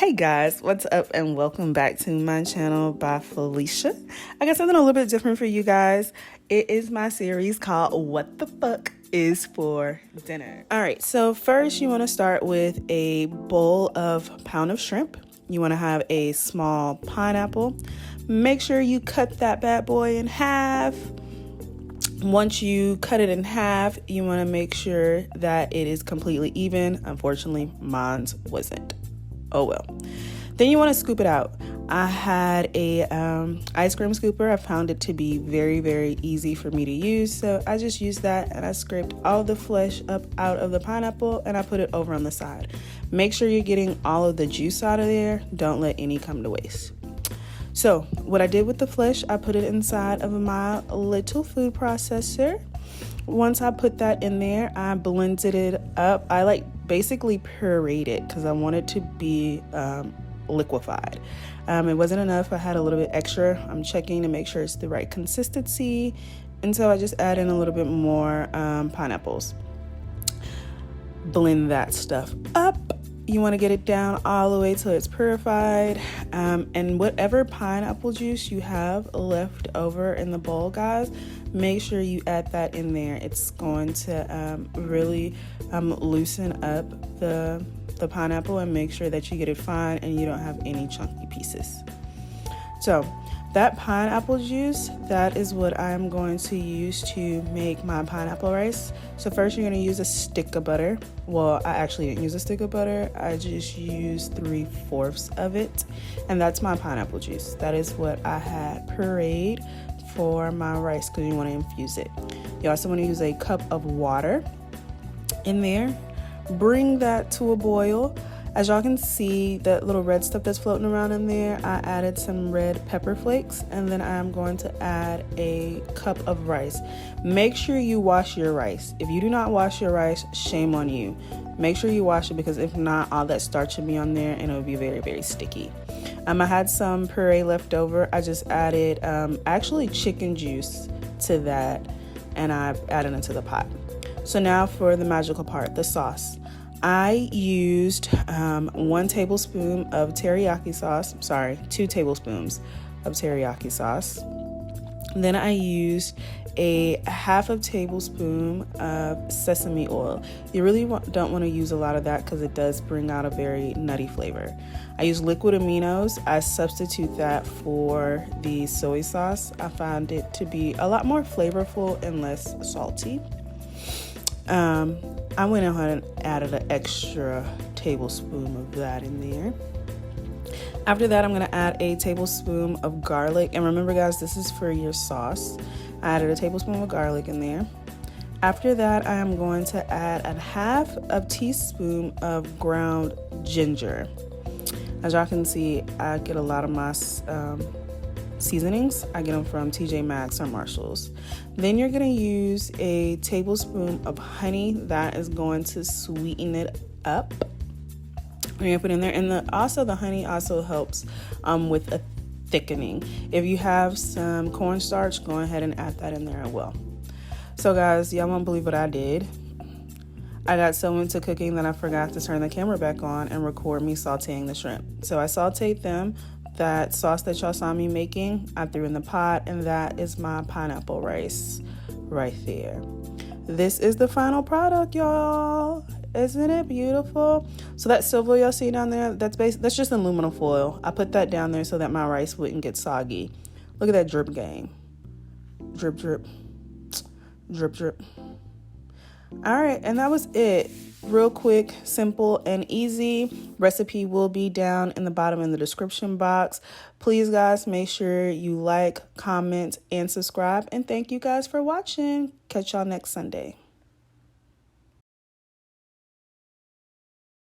Hey guys, what's up and welcome back to my channel by Felicia. I got something a little bit different for you guys. It is my series called What the Fuck is for Dinner. All right, so first you want to start with a bowl of pound of shrimp. You want to have a small pineapple. Make sure you cut that bad boy in half. Once you cut it in half, you want to make sure that it is completely even. Unfortunately, mine wasn't. Oh well. Then you want to scoop it out. I had a ice cream scooper. I found it to be very, very easy for me to use. So I just used that and I scraped all the flesh up out of the pineapple and I put it over on the side. Make sure you're getting all of the juice out of there. Don't let any come to waste. So what I did with the flesh, I put it inside of my little food processor. Once I put that in there, I blended it up. I basically pureed it because I want it to be liquefied. It wasn't enough. I had a little bit extra. I'm checking to make sure it's the right consistency. And so I just add in a little bit more pineapples. Blend that stuff up. You want to get it down all the way till it's purified. And whatever pineapple juice you have left over in the bowl, guys, make sure you add that in there. It's going to really loosen up the pineapple and make sure that you get it fine and you don't have any chunky pieces. So that pineapple juice, that is what I'm going to use to make my pineapple rice. So first you're going to use a stick of butter. Well, I actually didn't use a stick of butter. I just used 3/4 of it. And that's my pineapple juice. That is what I had pureed for my rice because you want to infuse it. You also want to use a cup of water in there. Bring that to a boil. As y'all can see, that little red stuff that's floating around in there, I added some red pepper flakes, and then I'm going to add a cup of rice. Make sure you wash your rice. If you do not wash your rice, shame on you. Make sure you wash it because if not, all that starch will be on there and it'll be very, very sticky. I had some puree left over. I just added actually chicken juice to that, and I added it to the pot. So now for the magical part, the sauce. I used 1 tablespoon of teriyaki sauce. 2 tablespoons of teriyaki sauce. Then I used a 1/2 tablespoon of sesame oil. You really don't want to use a lot of that because it does bring out a very nutty flavor. I use liquid aminos. I substitute that for the soy sauce. I found it to be a lot more flavorful and less salty. I went ahead and added an extra tablespoon of that in there. After that, I'm going to add a tablespoon of garlic. And remember, guys, this is for your sauce. I added a tablespoon of garlic in there. After that, I am going to add a 1/2 teaspoon of ground ginger. As y'all can see, I get a lot of my seasonings. I get them from TJ Maxx or Marshall's. Then you're going to use a tablespoon of honey. That is going to sweeten it up. You're going to put in there. And the honey also helps with a thickening. If you have some corn starch, go ahead and add that in there as well. So guys, y'all won't believe what I did. I got so into cooking that I forgot to turn the camera back on and record me sauteing the shrimp. So I sauteed them. That sauce that y'all saw me making, I threw in the pot, and that is my pineapple rice right there. This is the final product, y'all. Isn't it beautiful? So that silver y'all see down there, that's just aluminum foil. I put that down there so that my rice wouldn't get soggy. Look at that drip game. Drip, drip. Drip, drip. All right, and that was it. Real quick, simple, and easy. Recipe will be down in the bottom in the description box. Please, guys, make sure you like, comment, and subscribe. And thank you guys for watching. Catch y'all next Sunday.